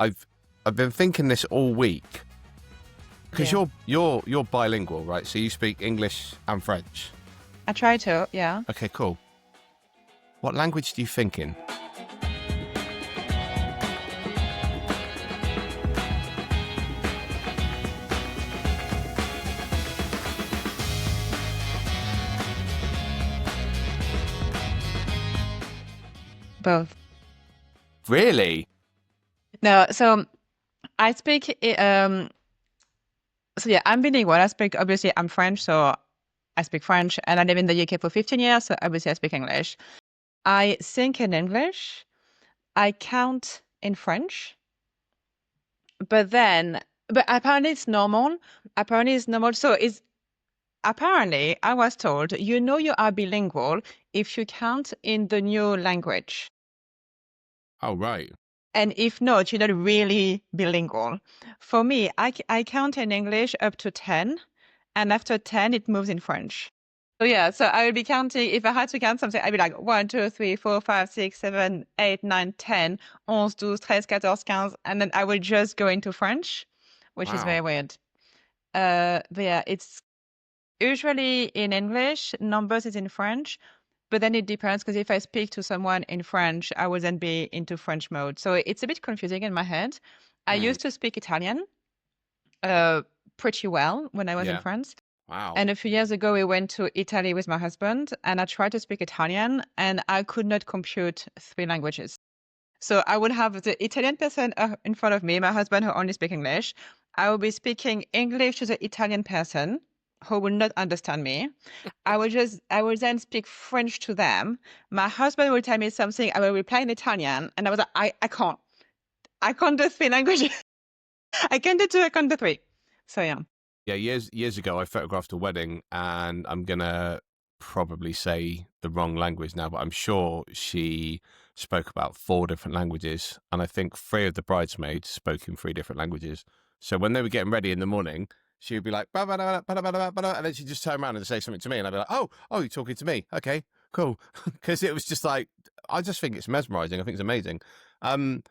I've been thinking this all week because Yeah. you're bilingual, right? So you speak English and French. I try to, yeah. Okay, cool. What language do you think in? Both. Really? No, so I speak, so yeah, I'm bilingual. Obviously, I'm French, so I speak French, and I live in the UK for 15 years, so obviously I speak English. I think in English, I count in French, but apparently it's normal. Apparently it's normal. Apparently I was told, you are bilingual if you count in the new language. Oh, right. And if not, you're not really bilingual. For me, I count in English up to 10, and after 10, it moves in French. So yeah, so I would be counting, if I had to count something, I'd be like 1, 2, 3, 4, 5, 6, 7, 8, 9, 10, 11, 12, 13, 14, 15, and then I would just go into French, which is Wow. very weird. But yeah, it's usually in English, numbers is in French, but then it depends because if I speak to someone in French, I will then be into French mode. So it's a bit confusing in my head. I Mm, used to speak Italian uh, pretty well when I was in yeah. France. Wow. And a few years ago, we went to Italy with my husband, and I tried to speak Italian, and I could not compute 3 languages. So I would have the Italian person in front of me, my husband who only speaks English. I would be speaking English to the Italian person who would not understand me. I would then speak French to them. My husband will tell me something. I will reply in Italian, and I was like, I can't do 3 languages. I can do 2. I can't do 3. So yeah. Yeah, years ago, I photographed a wedding, and I'm gonna probably say the wrong language now, but I'm sure she spoke about 4 different languages, and I think 3 of the bridesmaids spoke in 3 different languages. So when they were getting ready in the morning, she would be like, "Ba, ba, da, ba, da, ba, da, ba, da," and then she'd just turn around and say something to me, and I'd be like, "Oh, you're talking to me? Okay, cool," because it was just like, I just think it's mesmerizing. I think it's amazing. Um,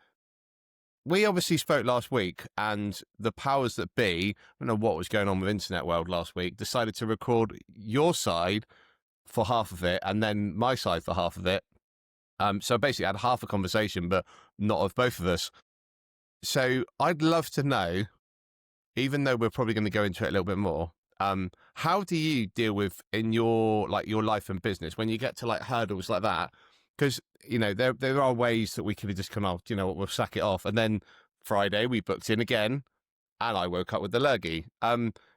we obviously spoke last week, and the powers that be, I don't know what was going on with internet world last week, decided to record your side for half of it and then my side for half of it. So basically I had half a conversation, but not of both of us. So I'd love to know, even though we're probably going to go into it a little bit more, how do you deal with in your life and business when you get to like hurdles like that? Because there are ways that we could have just come out, we'll sack it off, and then Friday we booked in again, and I woke up with the lurgy.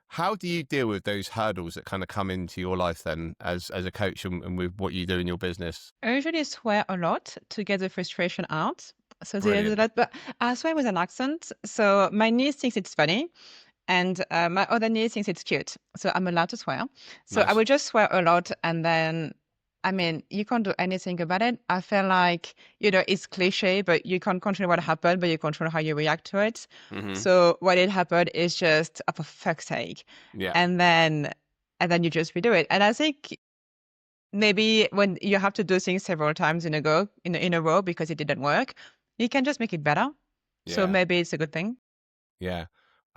How do you deal with those hurdles that kind of come into your life then, as a coach and with what you do in your business? I usually swear a lot to get the frustration out. So there's a Brilliant. lot, but I swear with an accent. So my niece thinks it's funny, and my other niece thinks it's cute. So I'm allowed to swear. So I Nice. will just swear a lot, and then, I mean, you can't do anything about it. I feel like, it's cliche, but you can't control what happened, but you control how you react to it. Hmm. So what it happened is just, oh, for fuck's sake. Yeah. And then you just redo it. And I think maybe when you have to do things several times in a row because it didn't work, you can just make it better. So Yeah. maybe it's a good thing. Yeah.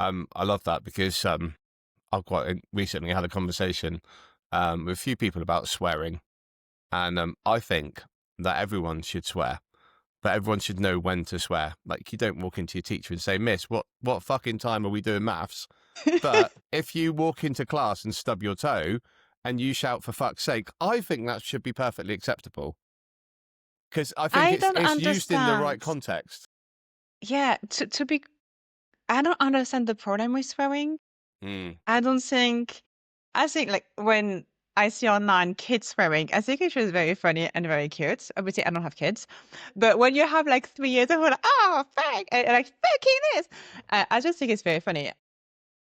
I love that because I've quite recently had a conversation with a few people about swearing, and I think that everyone should swear, but everyone should know when to swear. Like, you don't walk into your teacher and say, "Miss, what fucking time are we doing maths?" But if you walk into class and stub your toe and you shout "for fuck's sake," I think that should be perfectly acceptable because I think I it's don't used in the right understand. context. Yeah, I don't understand the problem with swearing. Mm. I don't think, I think like when I see online kids swearing, I think it is very funny and very cute. Obviously, I don't have kids, but when you have like 3 years old, like, oh, fuck, and like, fucking this, I just think it's very funny.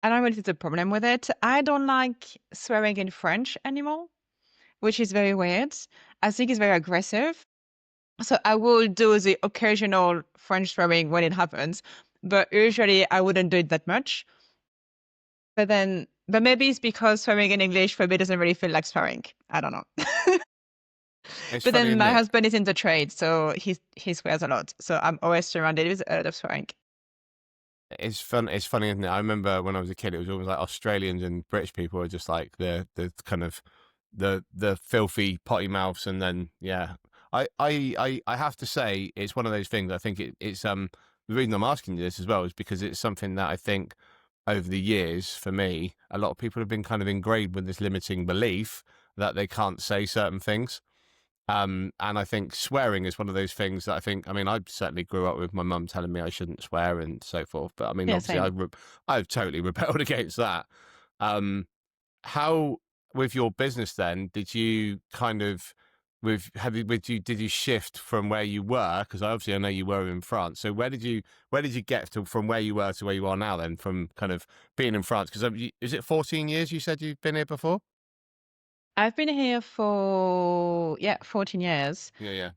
I don't know what is the problem with it. I don't like swearing in French anymore, which is very weird. I think it's very aggressive. So I will do the occasional French swearing when it happens, but usually I wouldn't do it that much. But maybe it's because swearing in English for me doesn't really feel like swearing. I don't know. It's But funny, then isn't my it? husband is in the trade, so he swears a lot. So I'm always surrounded with a lot of swearing. It's fun. It's funny, isn't it? I remember when I was a kid, it was always like Australians and British people were just like the kind of the filthy potty mouths, and then yeah, I have to say it's one of those things. I think it's the reason I'm asking you this as well is because it's something that I think over the years for me, a lot of people have been kind of ingrained with this limiting belief that they can't say certain things. And I think swearing is one of those things that I think, I mean, I certainly grew up with my mum telling me I shouldn't swear and so forth. But I mean, Yeah, obviously, same. I've totally rebelled against that. Um, how, with your business then, did you kind of, did you shift from where you were? Because obviously I know you were in France. So where did you get to from where you were to where you are now then, from kind of being in France? Because is it 14 years you said you've been here before? I've been here for, yeah, 14 years. Yeah,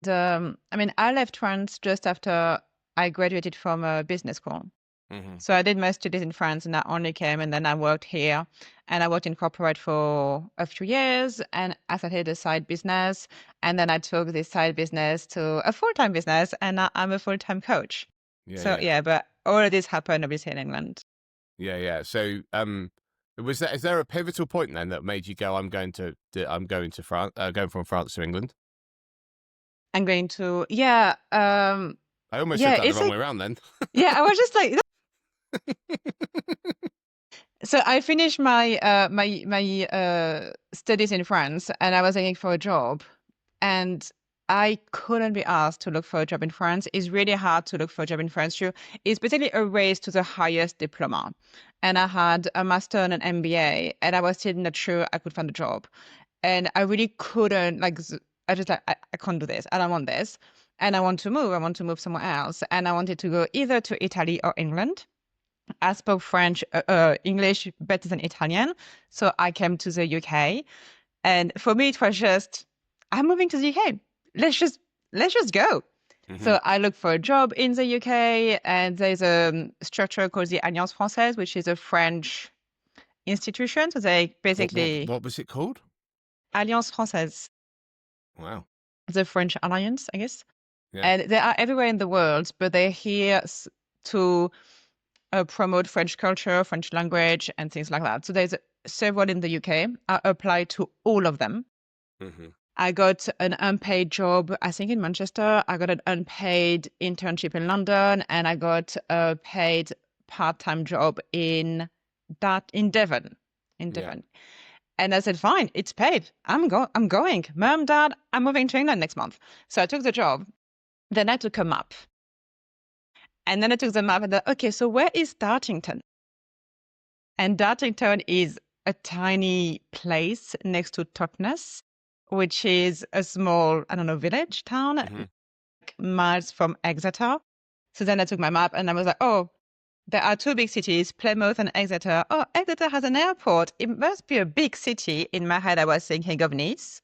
yeah. I mean, I left France just after I graduated from a business school. Hmm. So I did my studies in France and I only came and then I worked here and I worked in corporate for a few years and I started a side business and then I took this side business to a full-time business and now I'm a full-time coach. Yeah, So yeah. yeah, but all of this happened obviously in England. Yeah, yeah. So, is there a pivotal point then that made you go, I'm going to France, going from France to England? I'm going to, yeah, I almost said yeah, that the it's wrong like, way around then. yeah, I was just like, so I finished my studies in France and I was looking for a job and I couldn't be asked to look for a job in France. It's really hard to look for a job in France. It's basically a race to the highest diploma. And I had a master and an MBA and I was still not sure I could find a job. And I really couldn't I just like I can't do this. I don't want this. And I want to move. I want to move somewhere else. And I wanted to go either to Italy or England. I spoke French, English better than Italian. So I came to the UK. And for me, it was just, I'm moving to the UK. Let's just go. Hmm. So I looked for a job in the UK, and there's a structure called the Alliance Française, which is a French institution. So they basically What was it called? Alliance Française, Wow. the French alliance, I guess. Yeah. And they are everywhere in the world, but they're here to promote French culture, French language, and things like that. So there's several in the UK. I applied to all of them. Hmm. I got an unpaid job, I think in Manchester. I got an unpaid internship in London, and I got a paid part-time job in Devon, in Yeah. Devon. And I said, fine, it's paid. I'm going. Mom, Dad, I'm moving to England next month. So I took the job. Then I took a map. And then I took the map and thought, okay, so where is Dartington? And Dartington is a tiny place next to Totnes, which is a small, I don't know, village town, Hmm. miles from Exeter. So then I took my map and I was like, oh, there are two big cities, Plymouth and Exeter. Oh, Exeter has an airport. It must be a big city. In my head, I was thinking of Nice.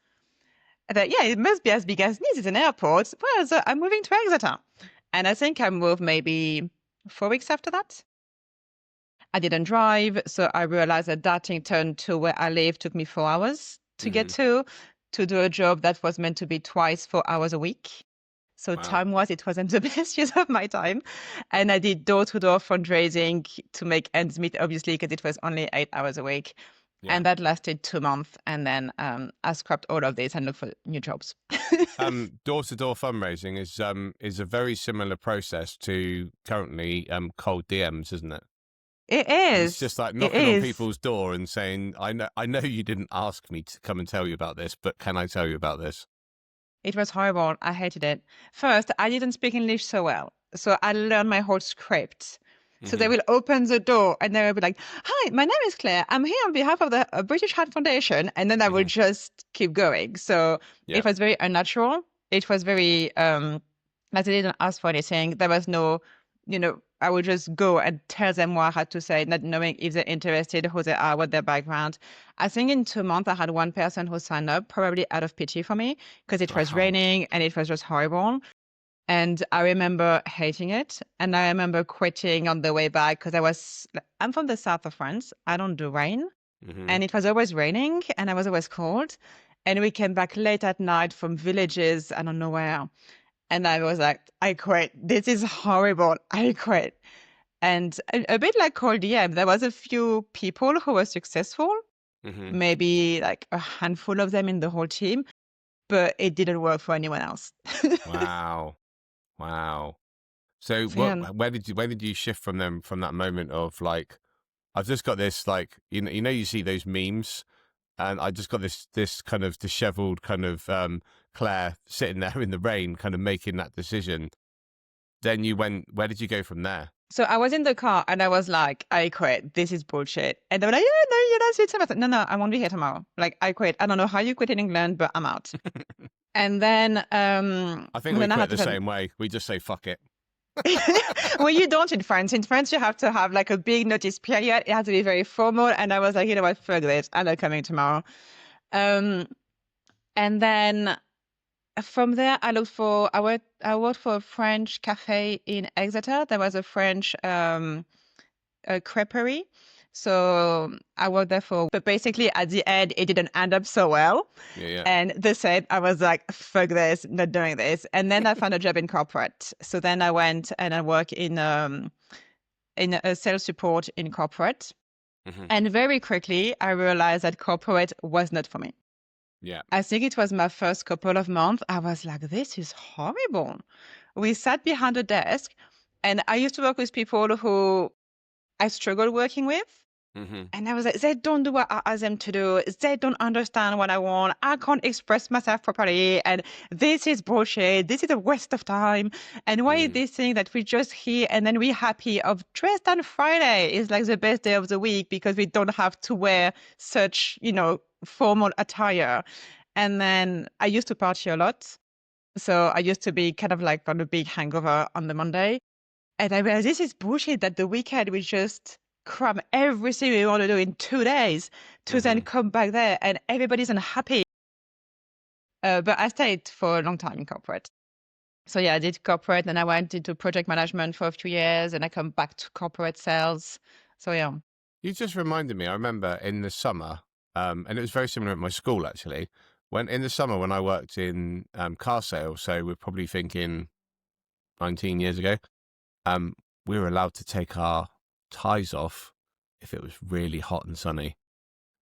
I thought, yeah, it must be as big as Nice. It's an airport. Well, so I'm moving to Exeter. And I think I moved maybe 4 weeks after that. I didn't drive, so I realized that Dartington to where I live took me 4 hours to get Hmm. to do a job that was meant to be twice 4 hours a week. So Wow. time-wise, it wasn't the best use of my time. And I did door-to-door fundraising to make ends meet, obviously, because it was only 8 hours a week. Yeah. And that lasted 2 months. And then I scrapped all of this and looked for new jobs. Door-to-door fundraising is a very similar process to currently cold DMs, isn't it? It It's is. just like It knocking on is. people's door and saying, I know you didn't ask me to come and tell you about this, but can I tell you about this?" It was horrible. I hated it. First, I didn't speak English so well. So I learned my whole script. So they Hmm. will open the door and they will be like, hi, my name is Claire. I'm here on behalf of the British Heart Foundation. And then I would Hmm. just keep going. So Yeah. it was very unnatural. It was very, like they didn't ask for anything. There was no, I would just go and tell them what I had to say, not knowing if they're interested, who they are, what their background. I think in 2 months, I had one person who signed up, probably out of pity for me, because it was Wow. raining and it was just horrible. And I remember hating it. And I remember quitting on the way back because I'm from the south of France. I don't do rain. Hmm. And it was always raining and I was always cold. And we came back late at night from villages, I don't know where. And I was like, I quit. This is horrible. I quit. And a bit like Cold DM, there was a few people who were successful, Hmm. maybe like a handful of them in the whole team, but it didn't work for anyone else. Wow. Wow. So So yeah. where did you shift from that moment of like, I've just got this, like, you see those memes, and I just got this kind of disheveled kind of Claire sitting there in the rain, kind of making that decision. Then where did you go from there? So I was in the car and I was like, I quit. This is bullshit. And they were like, yeah, no, you're not sweet. I said, no, no, I won't be here tomorrow. Like I quit. I don't know how you quit in England, but I'm out. And I think we then I quit had to the tell same way. We just say fuck it. well, you don't in France. In France, you have to have like a big notice period. It has to be very formal. And I was like, you know what, fuck this. I'm not coming tomorrow. Um, and then from there, I worked for a French cafe in Exeter. There was a French creperie. So I worked there but basically at the end, it didn't end up so well. Yeah, yeah. And the same, I was like, fuck this, not doing this. And then I found a job in corporate. So then I went and I worked in a sales support in corporate. Hmm. And very quickly, I realized that corporate was not for me. Yeah. I think it was my first couple of months. I was like, this is horrible. We sat behind a desk, and I used to work with people who I struggled working with. Hmm. And I was like, they don't do what I ask them to do. They don't understand what I want. I can't express myself properly. And this is bullshit. This is a waste of time. And why is Mm. this thing that we just hear and then we're happy of dress down Friday is like the best day of the week because we don't have to wear such, formal attire. And then I used to party a lot. So I used to be kind of like on a big hangover on the Monday. And I realized this is bullshit that the weekend we just cram everything we want to do in 2 days to then Hmm. come back there and everybody's unhappy. But I stayed for a long time in corporate. So yeah, I did corporate and I went into project management for a few years and I come back to corporate sales. So yeah. You just reminded me. I remember in the summer, and it was very similar at my school actually. When in the summer when I worked in car sales, so we're probably thinking 19 years ago, um, we were allowed to take our ties off if it was really hot and sunny,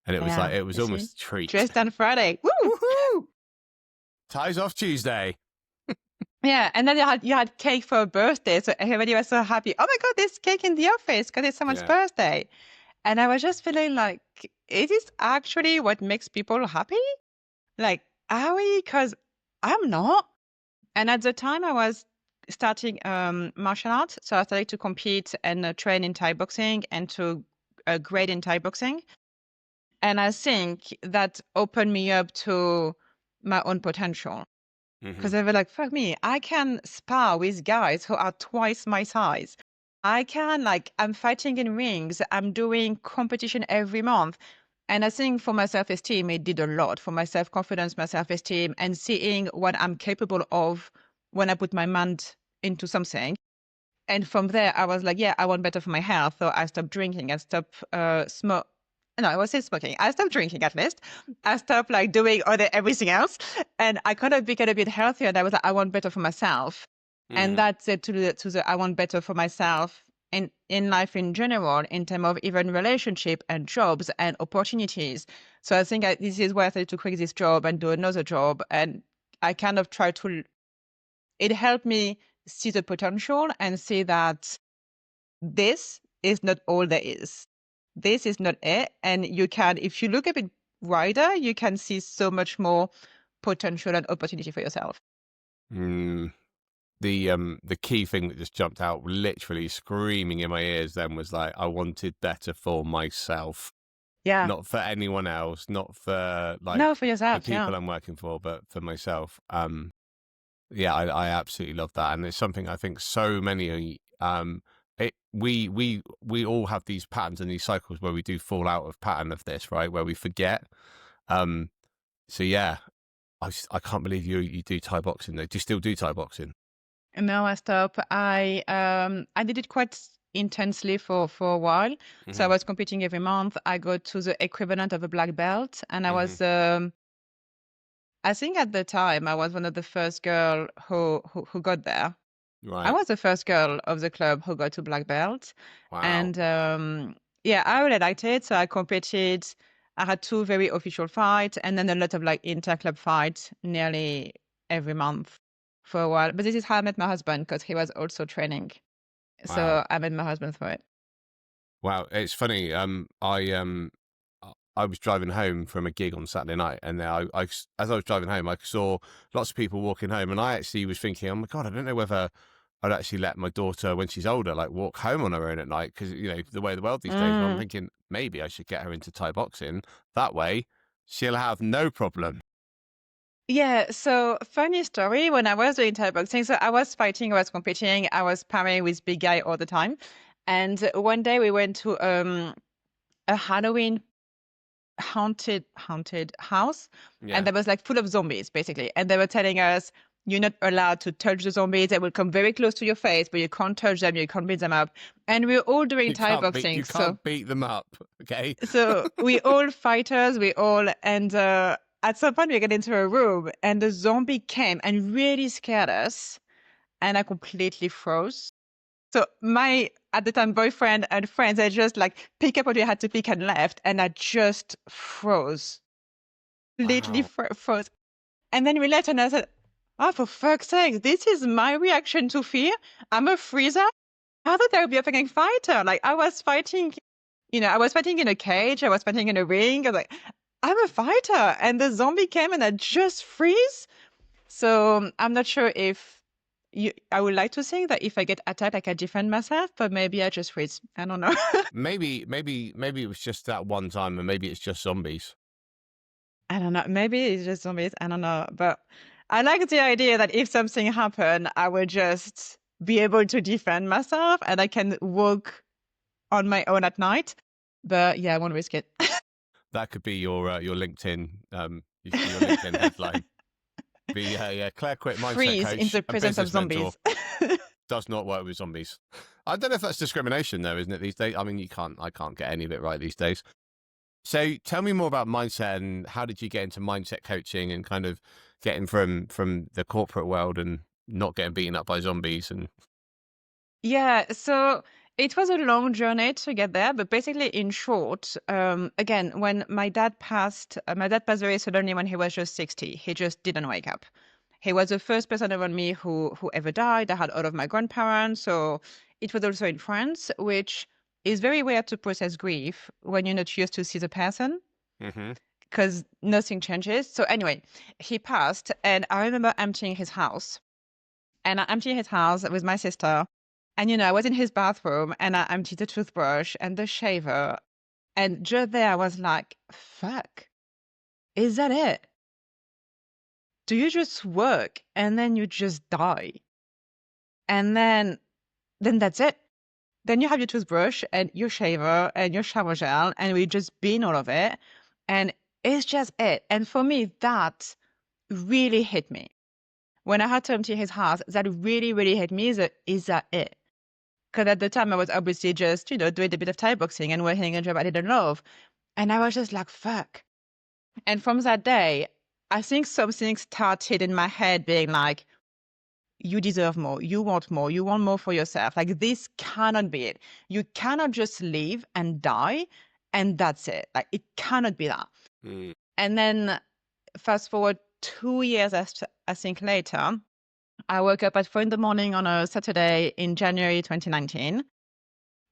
and it was Yeah. like it was You see? almost a treat. Dressed on Friday. Woo! Woohoo! Ties off Tuesday. Yeah. And then you had cake for a birthday. So everybody was so happy. Oh my God, there's cake in the office because it's someone's Yeah. birthday. And I was just feeling like, it is actually what makes people happy? Like, are we? Because I'm not. And at the time, I was starting martial arts. So I started to compete and train in Thai boxing and to grade in Thai boxing. And I think that opened me up to my own potential. Hmm. Because they were like, fuck me, I can spar with guys who are twice my size. I can, like, I'm fighting in rings. I'm doing competition every month. And I think for my self-esteem, it did a lot for my self-confidence, my self-esteem, and seeing what I'm capable of when I put my mind into something. And from there, I was like, yeah, I want better for my health. So I stopped drinking. I stopped smoke. No, I was still smoking. I stopped drinking at least. I stopped like doing everything else. And I kind of became a bit healthier. And I was like, I want better for myself. And Hmm. that's it to the I want better for myself in life in general, in terms of even relationship and jobs and opportunities. So I think this is where I started to quit this job and do another job. And I kind of try to, it helped me see the potential and see that this is not all there is. This is not it. And you can, if you look a bit wider, you can see so much more potential and opportunity for yourself. Mm. The key thing that just jumped out, literally screaming in my ears, then was like, I wanted better for myself, Yeah. not for anyone else, not for No, like for the yourself. Yeah. people I'm working for, but for myself. Yeah, I absolutely love that, and it's something I think so many we all have these patterns and these cycles where we do fall out of pattern of this, right? Where we forget. Um, so yeah, I can't believe you do Thai boxing though. Do you still do Thai boxing? And now I stop. I did it quite intensely for a while. So I Hmm. was competing every month. I go to the equivalent of a black belt, and Hmm. I think at the time I was one of the first girl who got there. I Right. was the first girl of the club who got to black belt. Wow. And yeah, I really liked it. So I competed. I had two very official fights and then a lot of like inter-club fights nearly every month for a while. But this is how I met my husband because he was also training. Wow. So I met my husband for it. Wow. It's funny. I was driving home from a gig on Saturday night, and then as I was driving home, I saw lots of people walking home, and I actually was thinking, oh my god, I don't know whether I'd actually let my daughter, when she's older, like walk home on her own at night, because the way of the world these days. And I'm Mm. thinking maybe I should get her into Thai boxing. That way, she'll have no problem. Yeah, so funny story. When I was doing Thai boxing, so I was fighting, I was competing, I was sparring with big guy all the time. And one day we went to a Halloween haunted house, and Yeah, that was like full of zombies basically. And they were telling us you're not allowed to touch the zombies. They will come very close to your face, but you can't touch them, you can't beat them up. And we were all doing Thai boxing, you can't beat them up. Okay. so we all fighters, we all, and at some point we got into a room and the zombie came and really scared us, and I completely froze. So my at the time boyfriend and friends, I just like pick up what we had to pick and left, and I just froze, completely Wow. froze. And then we left, and I said, "Oh, for fuck's sake, this is my reaction to fear. I'm a freezer. I thought I would be a fucking fighter. Like I was fighting, I was fighting in a cage, I was fighting in a ring. I was like, I'm a fighter. And the zombie came and I just freeze. So I'm not sure if I would like to think that if I get attacked, I can defend myself, but maybe I just freeze. I don't know. Maybe it was just that one time, and maybe it's just zombies. I don't know. Maybe it's just zombies. I don't know. But I like the idea that if something happened, I would just be able to defend myself and I can walk on my own at night. But yeah, I won't risk it. That could be your LinkedIn your LinkedIn headline. Be yeah, Claire quit mindset Freeze in coach the and presence of business mentor. zombies. Does not work with zombies. I don't know if that's discrimination though, isn't it, these days? I mean, I can't get any of it right these days. So tell me more about mindset, and how did you get into mindset coaching and kind of getting from the corporate world and not getting beaten up by zombies and Yeah, so it was a long journey to get there, but basically, in short, again, when my dad passed very suddenly when he was just 60. He just didn't wake up. He was the first person around me who ever died. I had all of my grandparents, so it was also in France, which is very weird to process grief when you're not used to see the person hmm because nothing changes. So anyway, he passed, and I remember emptying his house. And I emptied his house with my sister. And, I was in his bathroom and I emptied the toothbrush and the shaver. And just there, I was like, fuck, is that it? Do you just work and then you just die? And then that's it. Then you have your toothbrush and your shaver and your shower gel, and we just bin all of it. And it's just it. And for me, that really hit me. When I had to empty his house, that really, really hit me. Is that it? Because at the time I was obviously just, doing a bit of Thai boxing and working a job I didn't love. And I was just like, fuck. And from that day, I think something started in my head being like, you deserve more. You want more. You want more for yourself. Like, this cannot be it. You cannot just live and die and that's it. Like, it cannot be that. mm, And then fast forward 2 years, I think later, I woke up at 4 in the morning on a Saturday in January 2019.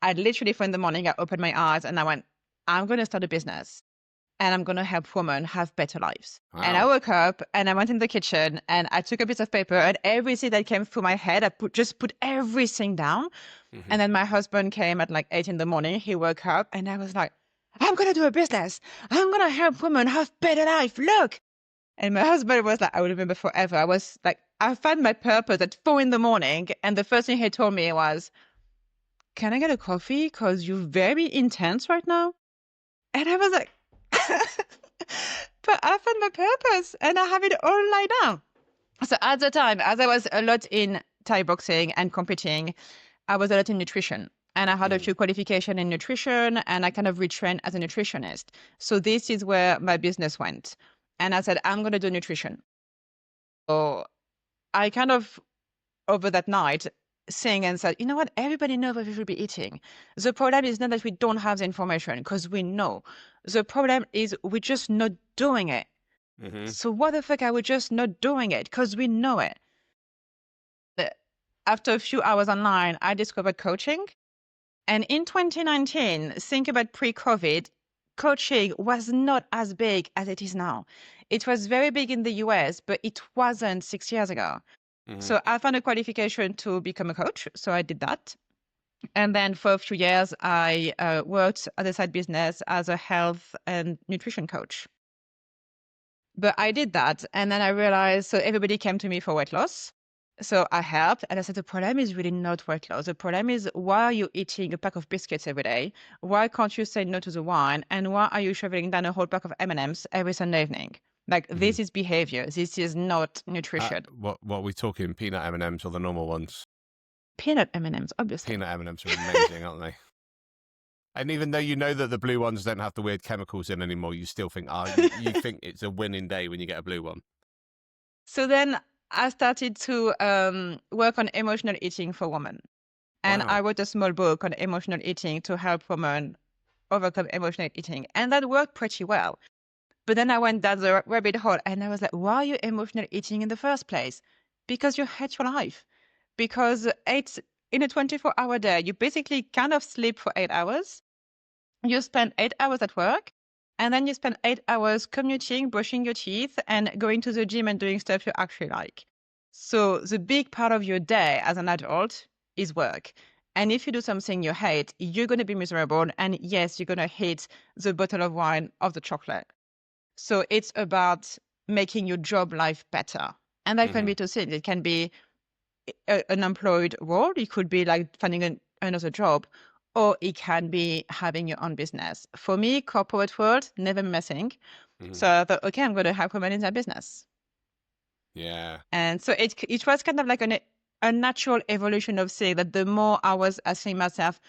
I literally, 4 in the morning, I opened my eyes and I went, I'm going to start a business and I'm going to help women have better lives. And I wow. woke up and I went in the kitchen and I took a piece of paper and everything that came through my head, I just put everything down. hmm And then my husband came at like 8 in the morning. He woke up and I was like, I'm going to do a business. I'm going to help women have better life. Look. And my husband was like, I will remember forever. I was like, I found my purpose at 4 in the morning. And the first thing he told me was, can I get a coffee? Because you're very intense right now. And I was like, but I found my purpose and I have it all laid down. So at the time, as I was a lot in Thai boxing and competing, I was a lot in nutrition. And I had a Mm. few qualifications in nutrition and I kind of retrained as a nutritionist. So this is where my business went. And I said, I'm going to do nutrition. So I kind of, over that night, thing and said, you know what, everybody knows what we should be eating. The problem is not that we don't have the information, because we know. The problem is we're just not doing it. Hmm. So what the fuck are we just not doing it? Because we know it. After a few hours online, I discovered coaching. And in 2019, think about pre-COVID, coaching was not as big as it is now. It was very big in the US, but it wasn't 6 years ago. Hmm. So I found a qualification to become a coach. So I did that. And then for a few years, I worked at a side business as a health and nutrition coach. But I did that. And then I realized, so everybody came to me for weight loss. So I helped. And I said, the problem is really not weight loss. The problem is, why are you eating a pack of biscuits every day? Why can't you say no to the wine? And why are you shoveling down a whole pack of M&Ms every Sunday evening? Like, Hmm. this is behavior. This is not nutrition. What are we talking? Peanut M&Ms or the normal ones? Peanut M&Ms, obviously. Peanut M&Ms are amazing, aren't they? And even though you know that the blue ones don't have the weird chemicals in anymore, you still think, you think it's a winning day when you get a blue one. So then I started to work on emotional eating for women. And I Wow. wrote a small book on emotional eating to help women overcome emotional eating. And that worked pretty well. But then I went down the rabbit hole and I was like, why are you emotional eating in the first place? Because you hate your life. Because it's in a 24-hour day, you basically kind of sleep for 8 hours. You spend 8 hours at work, and then you spend 8 hours commuting, brushing your teeth, and going to the gym and doing stuff you actually like. So the big part of your day as an adult is work. And if you do something you hate, you're going to be miserable. And yes, you're going to hate the bottle of wine of the chocolate. So it's about making your job life better. And that can Hmm. be two things. It can be an employed role. It could be like finding another job, or it can be having your own business. For me, corporate world, never messing. Hmm. So I thought, okay, I'm going to help women in their business. Yeah. And so it was kind of like a natural evolution of saying that the more I was asking myself,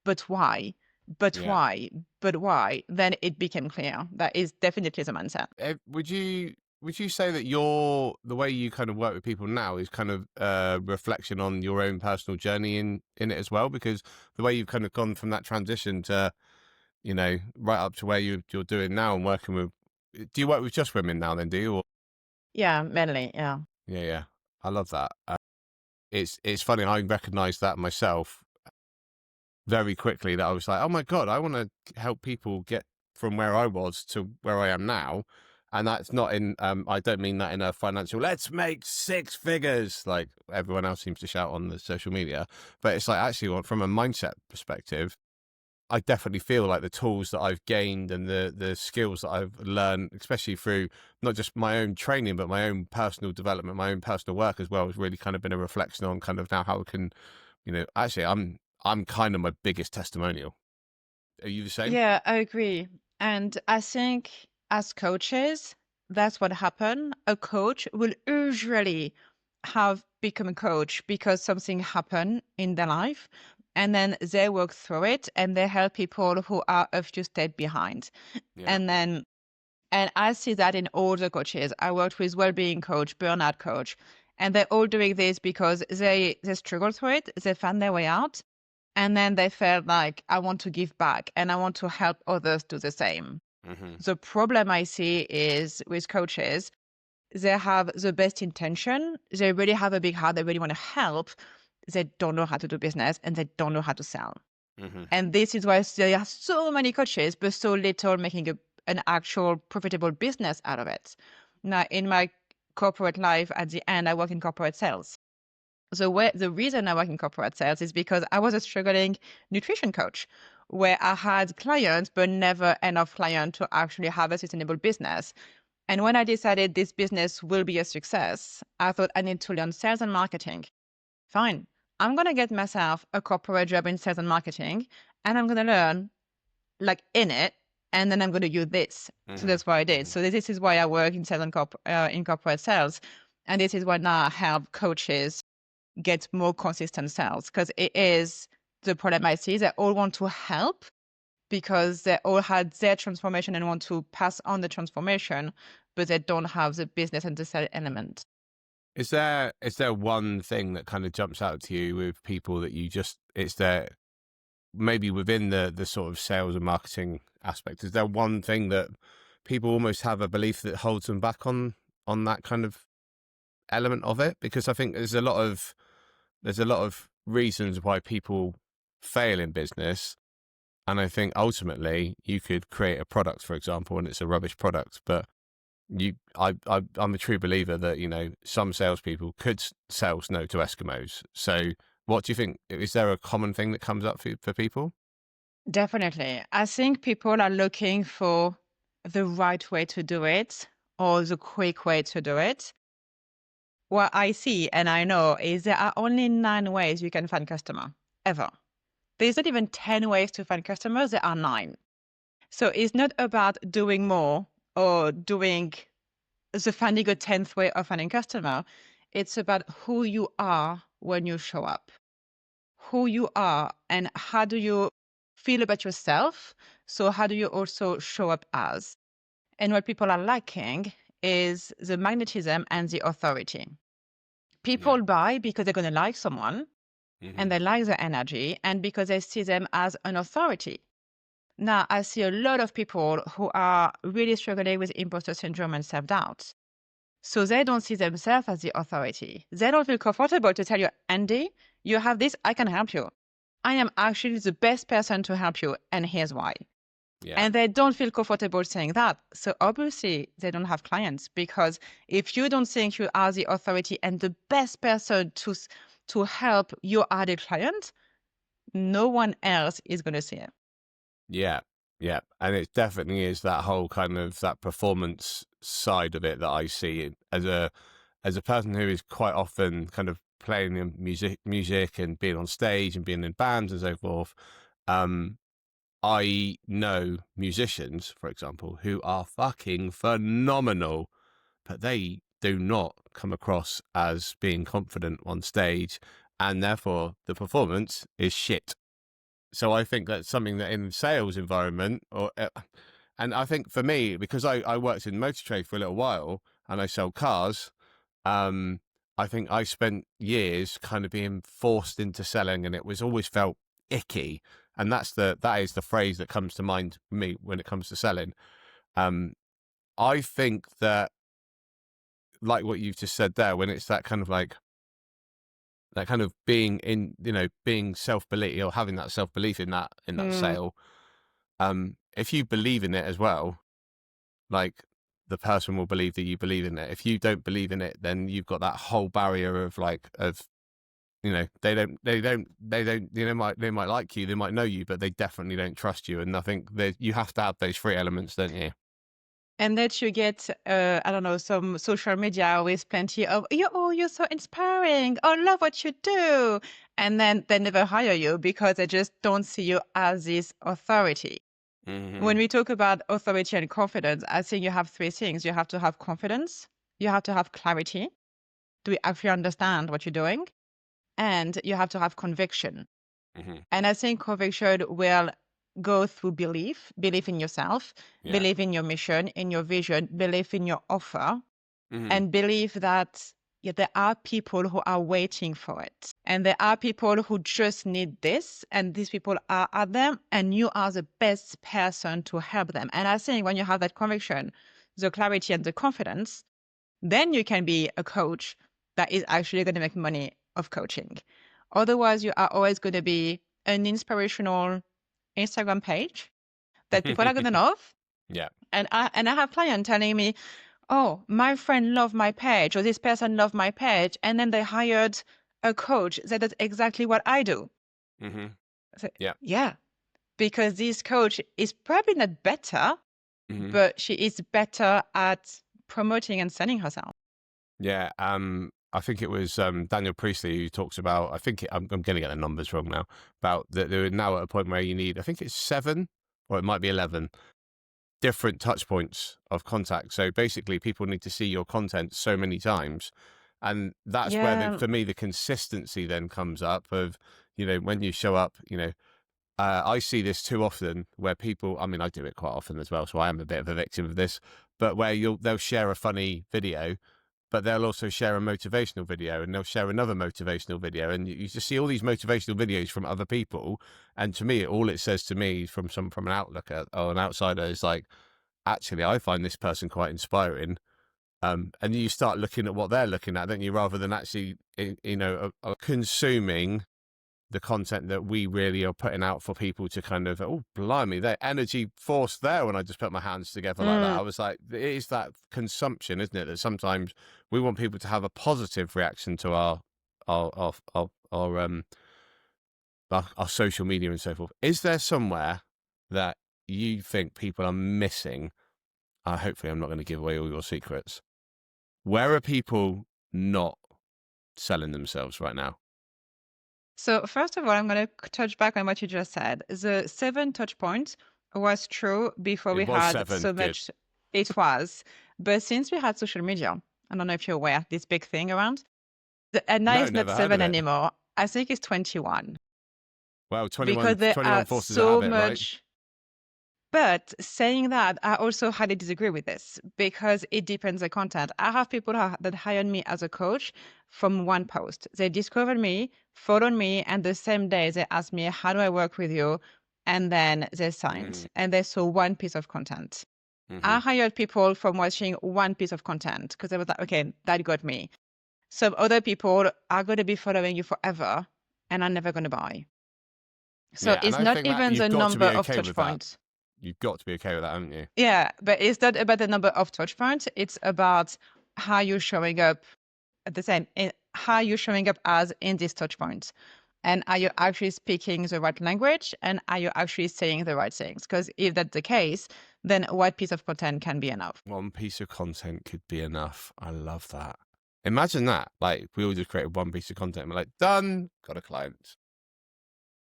but why? But Yeah. why? But why? Then it became clear that is definitely the mindset. Would you say that the way you kind of work with people now is kind of a reflection on your own personal journey in it as well? Because the way you've kind of gone from that transition to, right up to where you're doing now and working with, do you work with just women now then, do you? Or, Yeah, mainly. Yeah. yeah, yeah. I love that. It's funny. I recognized that myself very quickly, that I was like, oh my God, I want to help people get from where I was to where I am now. And that's not in, I don't mean that in a financial, let's make six figures, like everyone else seems to shout on the social media. But it's like, actually, from a mindset perspective, I definitely feel like the tools that I've gained and the skills that I've learned, especially through not just my own training, but my own personal development, my own personal work as well, has really kind of been a reflection on kind of now how I can, actually, I'm kind of my biggest testimonial. Are you the same? Yeah, I agree. And I think as coaches, that's what happened. A coach will usually have become a coach because something happened in their life. And then they work through it and they help people who are a few steps behind. Yeah. And then, and I see that in all the coaches. I worked with well-being coach, burnout coach, and they're all doing this because they struggle through it. They found their way out. And then they felt like, I want to give back and I want to help others do the same. Hmm. The problem I see is with coaches, they have the best intention. They really have a big heart. They really want to help. They don't know how to do business and they don't know how to sell. Hmm. And this is why there are so many coaches, but so little making an actual profitable business out of it. Now, in my corporate life, at the end, I work in corporate sales. The reason I work in corporate sales is because I was a struggling nutrition coach where I had clients, but never enough clients to actually have a sustainable business. And when I decided this business will be a success, I thought I need to learn sales and marketing. Fine. I'm going to get myself a corporate job in sales and marketing, and I'm going to learn like in it, and then I'm going to use this. So Hmm. that's what I did. Hmm. So this is why I work in sales and in corporate sales. And this is why now I help coaches get more consistent sales, because it is the problem I see. They all want to help because they all had their transformation and want to pass on the transformation, but they don't have the business and the sales element. Is there one thing that kind of jumps out to you with people that you just it's there maybe within the sort of sales and marketing aspect? Is there one thing that people almost have a belief that holds them back on that kind of element of it? Because I think there's a lot of reasons why people fail in business. And I think ultimately you could create a product, for example, and it's a rubbish product, but I'm a true believer that, some salespeople could sell snow to Eskimos. So what do you think? Is there a common thing that comes up for people? Definitely. I think people are looking for the right way to do it or the quick way to do it. What I see and I know is there are only 9 ways you can find customer ever. There's not even 10 ways to find customers, there are 9. So it's not about doing more or doing the finding a 10th way of finding customer. It's about who you are when you show up, who you are and how do you feel about yourself. So how do you also show up as? And what people are lacking is the magnetism and the authority. Yeah. People buy because they're going to like someone and Hmm. they like their energy and because they see them as an authority. Now, I see a lot of people who are really struggling with imposter syndrome and self-doubt. So they don't see themselves as the authority. They don't feel comfortable to tell you, Andy, you have this, I can help you. I am actually the best person to help you, and here's why. Yeah. And they don't feel comfortable saying that. So obviously, they don't have clients because if you don't think you are the authority and the best person to help your ideal client, no one else is going to see it. Yeah. Yeah. And it definitely is that whole kind of that performance side of it that I see as a person who is quite often kind of playing in music and being on stage and being in bands and so forth. Um, I know musicians, for example, who are fucking phenomenal, but they do not come across as being confident on stage, and therefore the performance is shit. So I think that's something that in sales environment, and I think for me, because I worked in motor trade for a little while and I sell cars, um, I think I spent years kind of being forced into selling, and it was always felt icky. And that is the phrase that comes to mind for me when it comes to selling. Um, I think that, like what you've just said there, when it's that kind of like that kind of being in, being self belief or having that self belief in that Mm. sale. If you believe in it as well, like the person will believe that you believe in it. If you don't believe in it, then you've got that whole barrier of like of they don't they might like you, they might know you, but they definitely don't trust you. And I think that you have to have those 3 elements, don't you? And that you get, I don't know, some social media with plenty of, you're so inspiring. Oh, love what you do. And then they never hire you because they just don't see you as this authority. Hmm. When we talk about authority and confidence, I think you have 3 things. You have to have confidence. You have to have clarity. Do we actually understand what you're doing? And you have to have conviction. Hmm. And I think conviction will go through belief in yourself, Yeah. belief in your mission, in your vision, belief in your offer, Hmm. and believe that yeah, there are people who are waiting for it. And there are people who just need this, and these people are at them, and you are the best person to help them. And I think when you have that conviction, the clarity and the confidence, then you can be a coach that is actually going to make money of coaching. Otherwise, you are always going to be an inspirational Instagram page that people are going to love. Yeah. And I have clients telling me, oh, my friend loved my page, or this person loved my page, and then they hired a coach that does exactly what I do. Hmm. I said, Yeah. yeah, because this coach is probably not better, Hmm. but she is better at promoting and selling herself. Yeah. I think it was Daniel Priestley who talks about. I think I'm going to get the numbers wrong now. About that they're now at a point where you need. I think it's 7, or it might be 11 different touch points of contact. So basically, people need to see your content so many times, and that's where Yeah. for me the consistency then comes up. Of when you show up, I see this too often where people. I mean, I do it quite often as well, so I am a bit of a victim of this. But where they'll share a funny video, but they'll also share a motivational video, and they'll share another motivational video, and you just see all these motivational videos from other people. And to me, all it says to me from an outlooker or an outsider is like, actually, I find this person quite inspiring. And you start looking at what they're looking at, don't you, rather than actually, consuming the content that we really are putting out for people to kind of, oh, blimey, their energy force there when I just put my hands together like that. I was like, it is that consumption, isn't it? That sometimes we want people to have a positive reaction to our, our social media and so forth. Is there somewhere that you think people are missing? Hopefully I'm not going to give away all your secrets. Where are people not selling themselves right now? So first of all, I'm going to touch back on what you just said. The 7 touch points was true before It we was had 7. so Good. much. It was, but since we had social media, I don't know if you're aware, this big thing around. And now No, it's not never heard of 7 it. anymore. I think it's 21 Well, because 21, there 21 are forces out so of it, right? much. But saying that, I also highly disagree with this because it depends on the content. I have people that hired me as a coach from one post. They discovered me, followed me, and the same day they asked me, how do I work with you? And then they signed and they saw one piece of content. I hired people from watching one piece of content because I was like, okay, that got me. Some other people are going to be following you forever and are never going to buy. So Yeah, and it's I not think that even you've the got to number be of okay touch with that. points. You've got to be okay with that, haven't you? Yeah, but it's not about the number of touch points. It's about how you're showing up at the same, how you're showing up as in these touch points. And are you actually speaking the right language? And are you actually saying the right things? Because if that's the case, then what piece of content can be enough? One piece of content could be enough. I love that. Imagine that. Like, we all just created one piece of content and we're like, done, got a client.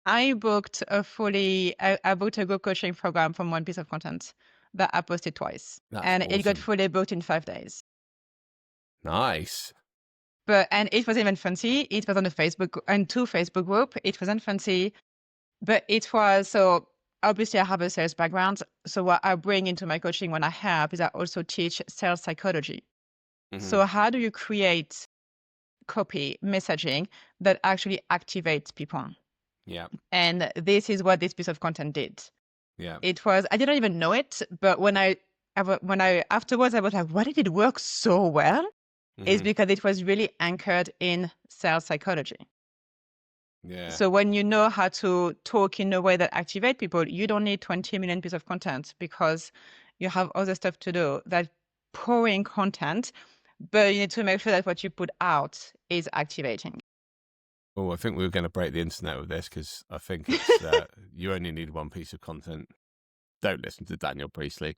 I booked I booked a group coaching program from one piece of content that I posted twice. That's And it got awesome. fully booked in 5 days. Nice. And it wasn't even fancy. It was on a Facebook and 2 Facebook group. It wasn't fancy, but it was so obviously I have a sales background. So what I bring into my coaching when I help is I also teach sales psychology. So how do you create copy messaging that actually activates people? Yeah. And this is what this piece of content did. Yeah. It was, I didn't even know it, but when I afterwards, I was like, why did it work so well? Is because it was really anchored in sales psychology. Yeah. So when you know how to talk in a way that activate people, you don't need 20 million pieces of content because you have other stuff to do. That pouring content, but you need to make sure that what you put out is activating. Oh, I think we were going to break the internet with this because I think it's you only need one piece of content. Don't listen to Daniel Priestley.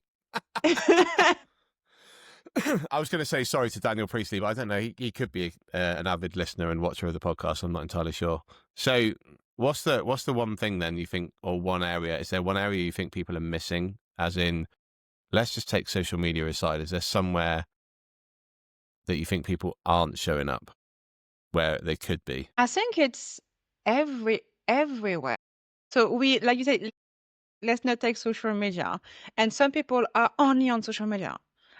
I was going to say sorry to Daniel Priestley, but I don't know. He could be an avid listener and watcher of the podcast. I'm not entirely sure. So, what's the one thing then you think, or one area? Is there one area you think people are missing? As in, let's just take social media aside. Is there somewhere that you think people aren't showing up where they could be? I think it's everywhere. So we, like you said, let's not take social media. And some people are only on social media.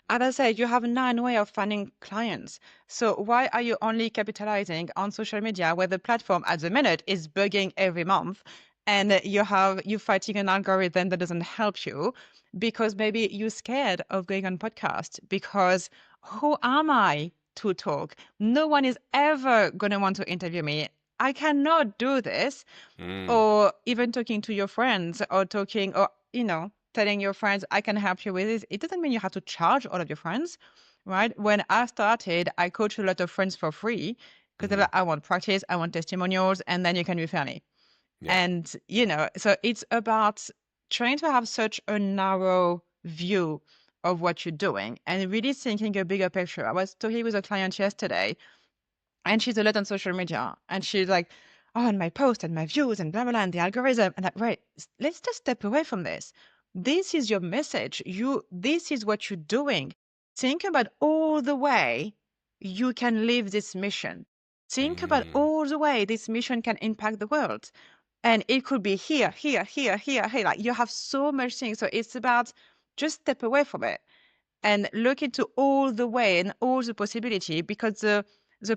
As I said, you have 9 ways of finding clients. So why are you only capitalizing on social media where the platform at the minute is bugging every month and you fighting an algorithm that doesn't help you because maybe you're scared of going on podcast because who am I to talk? No one is ever going to want to interview me. I cannot do this. Or even talking to your friends or telling your friends, I can help you with this. It doesn't mean you have to charge all of your friends, right? When I started, I coached a lot of friends for free because they're like, I want practice, I want testimonials, and then you can refer me. Yeah. And, so it's about trying to have such a narrow view of what you're doing and really thinking a bigger picture. I was talking with a client yesterday and she's a lot on social media. And she's like, oh, and my post and my views and blah, blah, blah, and the algorithm. And like, right, let's just step away from this. This is your message. This is what you're doing. Think about all the way you can live this mission. Think about all the way this mission can impact the world. And it could be here, here, here, here, here. Like you have so much things. So it's about just step away from it and look into all the way and all the possibility, because the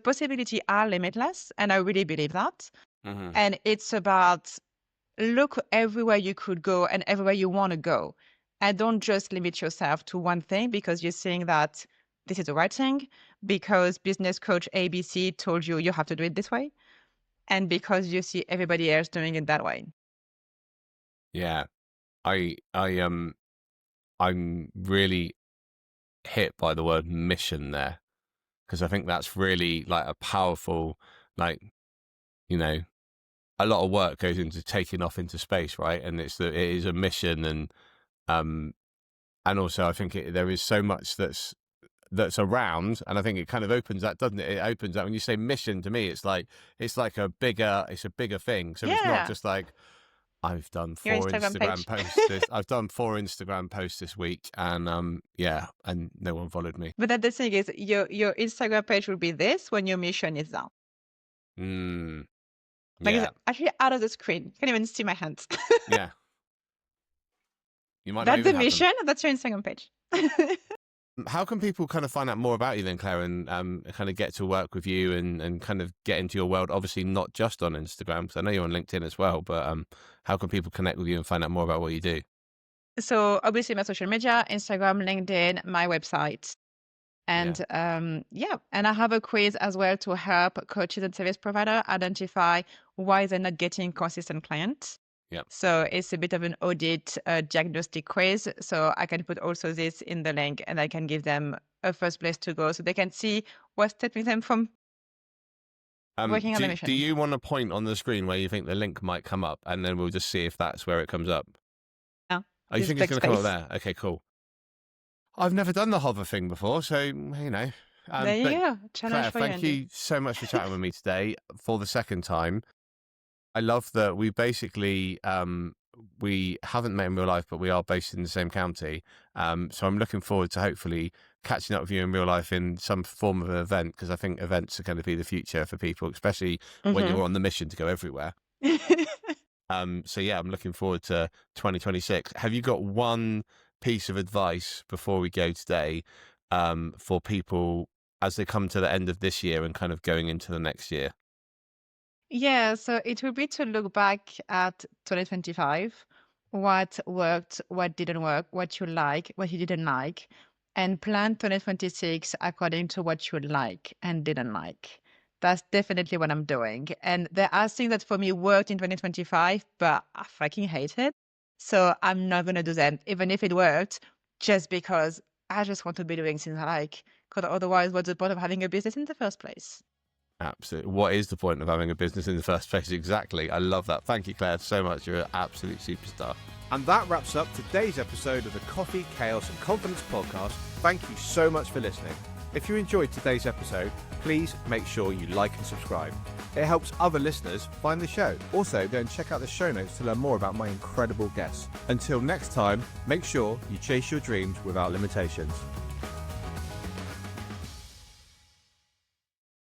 possibility are limitless. And I really believe that. Hmm. And it's about look everywhere you could go and everywhere you want to go. And don't just limit yourself to one thing because you're saying that this is the right thing, because business coach ABC told you you have to do it this way, and because you see everybody else doing it that way. Yeah. I'm really hit by the word mission there, because I think that's really like a powerful, like, you know, a lot of work goes into taking off into space, right? And it is a mission, and also I think there is so much that's around, and I think it kind of opens that, doesn't it? It opens that when you say mission, to me it's like a bigger thing. So it's not Yeah, just like I've done your four Instagram Instagram page. posts this I've done 4 Instagram posts this week, and yeah, and no one followed me. But the thing is, your Instagram page will be this when your mission is done. Mm, Like yeah. it's actually out of the screen. You can't even see my hands. Yeah. You might not That's even the have them. mission. That's your Instagram page. How can people kind of find out more about you then, Claire, and kind of get to work with you and kind of get into your world? Obviously, not just on Instagram, because I know you're on LinkedIn as well. But how can people connect with you and find out more about what you do? So obviously my social media, Instagram, LinkedIn, my website. Yeah, And yeah, and I have a quiz as well to help coaches and service provider identify why they're not getting consistent clients. yeah. So it's a bit of an audit diagnostic quiz. So I can put also this in the link, and I can give them a first place to go so they can see what's stopping them from working on the Do mission. you want to point on the screen where you think the link might come up, and then we'll just see if that's where it comes up? Yeah, Oh, you this think it's tech going to come up space. there? Okay, cool. I've never done the hover thing before, so you know. There you But go. Challenge Claire, for you, thank Andy. you so much for chatting with me today for the second time. I love that we basically we haven't met in real life, but we are based in the same county. So I'm looking forward to hopefully catching up with you in real life in some form of an event, because I think events are going to be the future for people, especially when Hmm. you're on the mission to go everywhere. So yeah, I'm looking forward to 2026. Have you got one piece of advice before we go today, for people as they come to the end of this year and kind of going into the next year? Yeah, so it will be to look back at 2025, what worked, what didn't work, what you like, what you didn't like, and plan 2026 according to what you like and didn't like. That's definitely what I'm doing. And there are things that for me worked in 2025, but I fucking hate it. So I'm not going to do them, even if it worked, just because I just want to be doing things I like. Because otherwise, what's the point of having a business in the first place? Absolutely. What is the point of having a business in the first place? Exactly. I love that. Thank you, Claire, so much. You're an absolute superstar. And that wraps up today's episode of the Coffee, Chaos and Confidence podcast. Thank you so much for listening. If you enjoyed today's episode, please make sure you like and subscribe. It helps other listeners find the show. Also, go and check out the show notes to learn more about my incredible guests. Until next time, make sure you chase your dreams without limitations.